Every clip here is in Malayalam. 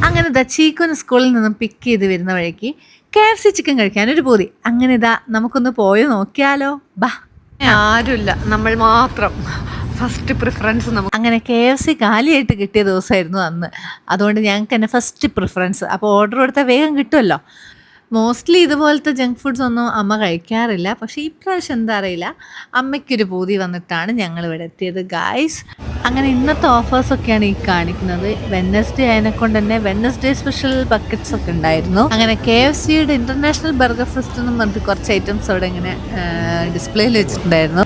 അങ്ങനെ ചീക്കുന് സ്കൂളിൽ നിന്നും പിക്ക് ചെയ്ത് വരുന്ന വഴിക്ക് KFC ചിക്കൻ കഴിക്കാൻ ഒരു പൂതി. അങ്ങനെ നമുക്കൊന്ന് പോയി നോക്കിയാലോ. ബാ, ആരുമില്ല, നമ്മൾ മാത്രം. ഫസ്റ്റ് പ്രിഫറൻസ് നമുക്ക്. അങ്ങനെ KFC കാലിയായിട്ട് കിട്ടിയ ദിവസമായിരുന്നു അന്ന്. അതുകൊണ്ട് ഞങ്ങൾക്ക് തന്നെ ഫസ്റ്റ് പ്രിഫറൻസ്. അപ്പോൾ ഓർഡർ കൊടുത്താൽ വേഗം കിട്ടുമല്ലോ. മോസ്റ്റ്ലി ഇതുപോലത്തെ ജങ്ക് ഫുഡ്സ് ഒന്നും അമ്മ കഴിക്കാറില്ല. പക്ഷേ ഇപ്രാവശ്യം എന്താ അറിയില്ല, അമ്മയ്ക്കൊരു പൂതി വന്നിട്ടാണ് ഞങ്ങൾ ഇവിടെ എത്തിയത് ഗായ്സ്. അങ്ങനെ ഇന്നത്തെ ഓഫേഴ്സൊക്കെയാണ് ഈ കാണിക്കുന്നത്. വെഡ്നസ്ഡേ ആയതിനെക്കൊണ്ട് തന്നെ വെഡ്നസ്ഡേ സ്പെഷ്യൽ ബക്കറ്റ്സ് ഒക്കെ ഉണ്ടായിരുന്നു. അങ്ങനെ KFCയുടെ ഇൻ്റർനാഷണൽ ബർഗർ ഫെസ്റ്റ് എന്നും പറഞ്ഞിട്ട് കുറച്ച് ഐറ്റംസ് അവിടെ ഇങ്ങനെ ഡിസ്പ്ലേയിൽ വെച്ചിട്ടുണ്ടായിരുന്നു.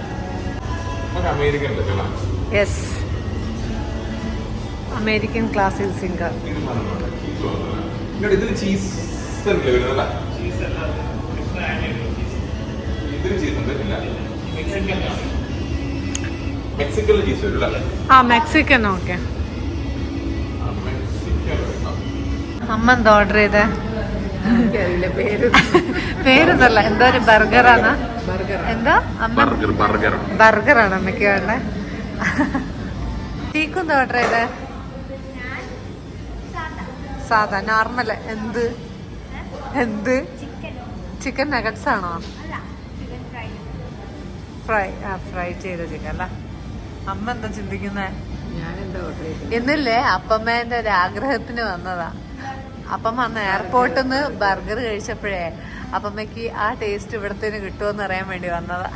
Yes, American classic singer. Mexican. Okay, അമ്മ എന്താ ഓർഡർ ചെയ്തേ? പേരൊന്നല്ല, എന്തോ ഒരു ബർഗറാണ്. എന്താ ബർഗറാണ് അമ്മയ്ക്ക് വേണ്ടേ? ചീക്കും എന്താ ഓർഡർ ചെയ്തേ? സാധാ നോർമൽ. എന്ത് ചിക്കൻ നഗറ്റ്സ് ആണോ? ഫ്രൈ ചെയ്ത ചിക്കൻ അല്ല. അമ്മ എന്താ ചിന്തിക്കുന്നേ? എന്നില്ലേ, അപ്പമ്മേന്റെ ഒരു ആഗ്രഹത്തിന് വന്നതാ. അപ്പം വന്ന എയർപോർട്ടിൽ നിന്ന് ബർഗർ കഴിച്ചപ്പോഴേ അപ്പമ്മയ്ക്ക് ആ ടേസ്റ്റ് ഇവിടത്തേന് കിട്ടുമെന്ന് അറിയാൻ വേണ്ടി വന്നതാ.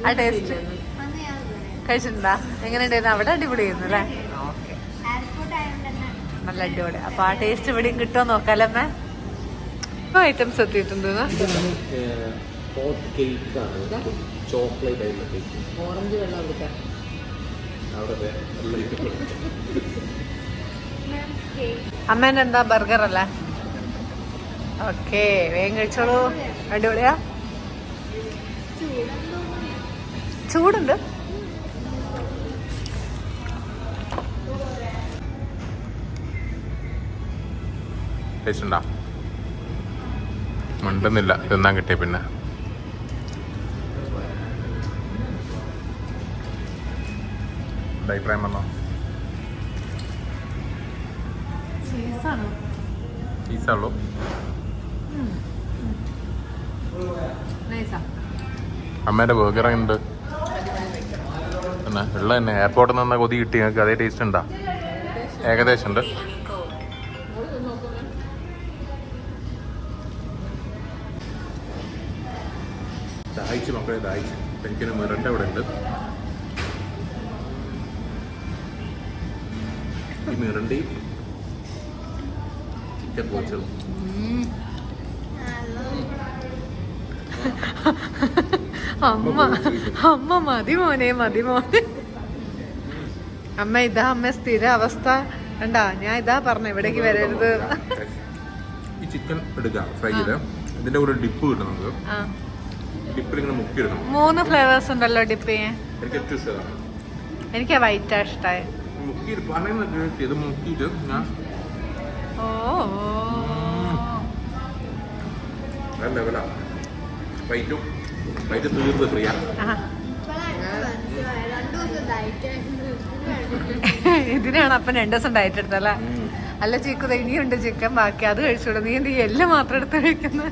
ആ ടേസ്റ്റ് കഴിച്ചിട്ടുണ്ടാ? എങ്ങനെയുണ്ടായിരുന്നു? അവിടെ അടിപൊളിയായിരുന്നു അല്ലേ? ഓക്കെ, നല്ല അടിപൊളി. അപ്പൊ ആ ടേസ്റ്റ് ഇവിടെയും കിട്ടുമോ നോക്കാലമ്മേ. ഇപ്പൊ ഐറ്റംസ് എത്തിയിട്ടുണ്ട്. ഓറഞ്ച് വെള്ളം കൊടുക്കാൻ അമ്മേന്റെ എന്താ ബർഗർ അല്ലേ? ഓക്കെ, വേഗം കഴിച്ചോളൂ. അടിപൊളിയാ? ചൂടുണ്ട്. മണ്ടുന്നില്ല തിന്നാൻ കിട്ടിയ പിന്നെ. അഭിപ്രായം വന്നോ? ചീസാണോ? അമ്മേന്റെ ബർഗർ ഉണ്ട് പിന്നെ ഉള്ള തന്നെ. എയർപോർട്ടിൽ നിന്ന് കൊതി കിട്ടി ഞങ്ങൾക്ക്. അതേ ടേസ്റ്റ് ഉണ്ടാ? ഏകദേശം ഉണ്ട്. ദാഹിച്ചു മക്കളെ, ദാഹിച്ചു. എനിക്കൊരു മിറണ്ട ഇവിടെ ഉണ്ട്. ഈ മിറണ്ടി ചിക്കൻ പൊരിച്ചതും. അമ്മ മതി മോനെ. അമ്മ ഇതാ അമ്മ സ്ഥിര അവസ്ഥ കണ്ടാ. ഞാൻ ഇതാ പറഞ്ഞ ഇവിടേക്ക് വരരുത്. ഈ ചിക്കൻ എടുക്കാം ഫ്രൈ ചെയ്ത്. ഇതിന്റെ കൂടെ ഡിപ്പ് കിട്ടും നമുക്ക്. ഡിപ്പിൽ ഇങ്ങനെ മുക്കിയിടണം. 3 ഫ്ലേവേഴ്സ് ഉണ്ടല്ലോ ഡിപ്പ് ചെയ്യാൻ. എനിക്ക് ഏറ്റവും ഇഷ്ടമാണ്. എനിക്ക് വൈറ്റാ ഇഷ്ടമായി. ഇത് മുക്കിയിട്ട് ഞാൻ വൈറ്റ് തീർത്ത് ഫ്രീ. ഇതിനാണ് അപ്പം 2 ദിവസം ഡയറ്റ് എടുത്തല്ലേ? അല്ല ചീക്കു, ഇനിയുണ്ട് ചിക്കൻ ബാക്കി, അത് കഴിച്ചോളൂ. നീ എന്ത് എല്ലാം മാത്രം എടുത്ത് കഴിക്കുന്നത്?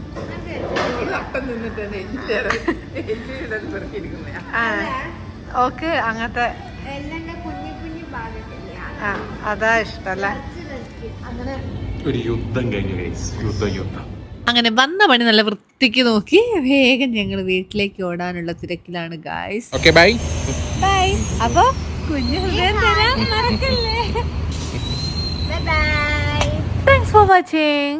ഓക്കെ, അങ്ങനത്തെ അതാ ഇഷ്ടല്ലേ? അങ്ങനെ ഒരു യുദ്ധം കഴിഞ്ഞു ഗൈസ്. യുദ്ധം. അങ്ങനെ വന്ന പണി നല്ല വൃത്തിക്ക് നോക്കി വേഗം ഞങ്ങൾ വീട്ടിലേക്ക് ഓടാനുള്ള തിരക്കിലാണ് ഗായ്സ്. Okay, by. അപ്പൊ കുഞ്ഞു ഹൃദയം തരാൻ മറക്കല്ലേ. Thanks for watching.